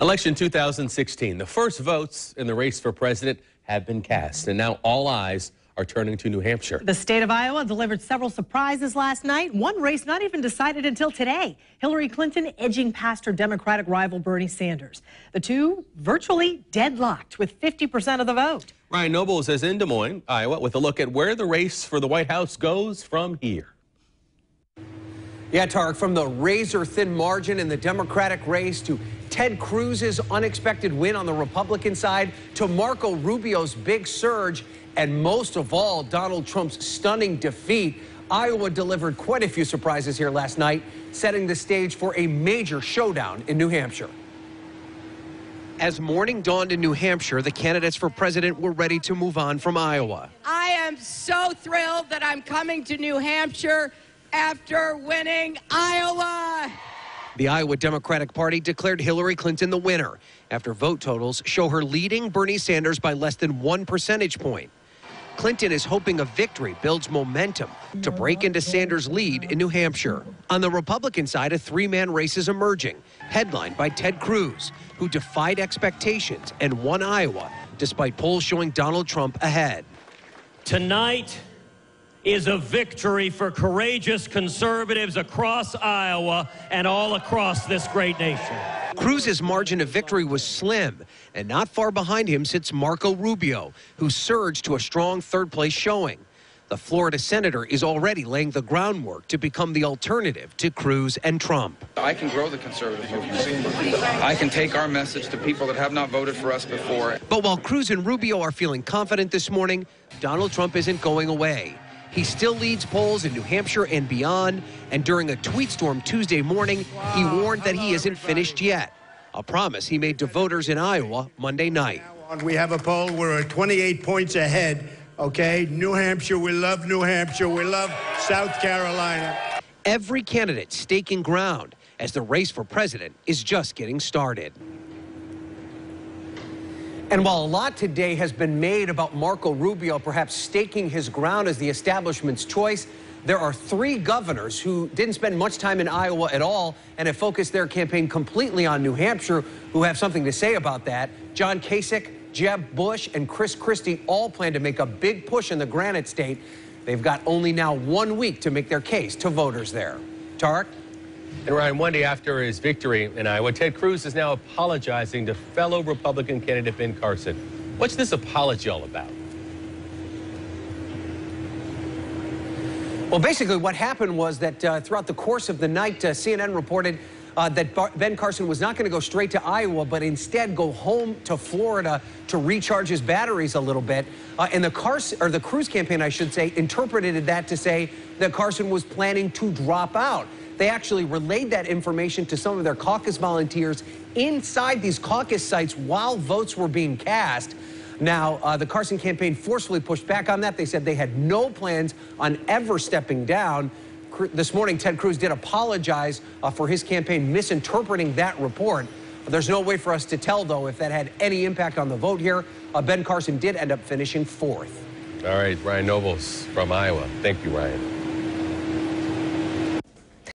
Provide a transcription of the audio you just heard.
Election 2016, the first votes in the race for president have been cast, and now all eyes are turning to New Hampshire. The state of Iowa delivered several surprises last night. One race not even decided until today. Hillary Clinton edging past her Democratic rival Bernie Sanders. The two virtually deadlocked with 50% of the vote. Ryan Nobles is in Des Moines, Iowa, with a look at where the race for the White House goes from here. Yeah, Tarek, from the razor-thin margin in the Democratic race to Ted Cruz's unexpected win on the Republican side to Marco Rubio's big surge, and most of all, Donald Trump's stunning defeat, Iowa delivered quite a few surprises here last night, setting the stage for a major showdown in New Hampshire. As morning dawned in New Hampshire, the candidates for president were ready to move on from Iowa. I am so thrilled that I'm coming to New Hampshire after winning Iowa. The Iowa Democratic Party declared Hillary Clinton the winner after vote totals show her leading Bernie Sanders by less than 1 percentage point. Clinton is hoping a victory builds momentum to break into Sanders' lead in New Hampshire. On the Republican side, a three-man race is emerging, headlined by Ted Cruz, who defied expectations and won Iowa, despite polls showing Donald Trump ahead. Tonight is a victory for courageous conservatives across Iowa and all across this great nation. Cruz's margin of victory was slim, and not far behind him sits Marco Rubio, who surged to a strong third-place showing. The Florida senator is already laying the groundwork to become the alternative to Cruz and Trump. I can grow the conservative movement. I can take our message to people that have not voted for us before. But while Cruz and Rubio are feeling confident this morning, Donald Trump isn't going away. He still leads polls in New Hampshire and beyond, and during a tweet storm Tuesday morning, he warned that he isn't finished yet, a promise he made to voters in Iowa Monday night. We have a poll. We're at 28 points ahead, okay? New Hampshire, we love New Hampshire. We love South Carolina. Every candidate staking ground as the race for president is just getting started. And while a lot today has been made about Marco Rubio perhaps staking his ground as the establishment's choice, there are three governors who didn't spend much time in Iowa at all and have focused their campaign completely on New Hampshire who have something to say about that. John Kasich, Jeb Bush, and Chris Christie all plan to make a big push in the Granite State. They've got only now 1 week to make their case to voters there. Tarek? And Ryan, one day after his victory in Iowa, Ted Cruz is now apologizing to fellow Republican candidate Ben Carson. What's this apology all about? Well, basically what happened was that throughout the course of the night, CNN reported that Ben Carson was not going to go straight to Iowa, but instead go home to Florida to recharge his batteries a little bit. And the Cruz campaign, I should say, interpreted that to say that Carson was planning to drop out. They actually relayed that information to some of their caucus volunteers inside these caucus sites while votes were being cast. Now, the Carson campaign forcefully pushed back on that. They said they had no plans on ever stepping down. This morning, Ted Cruz did apologize for his campaign misinterpreting that report. There's no way for us to tell, though, if that had any impact on the vote here. Ben Carson did end up finishing fourth. All right, Ryan Nobles from Iowa. Thank you, Ryan.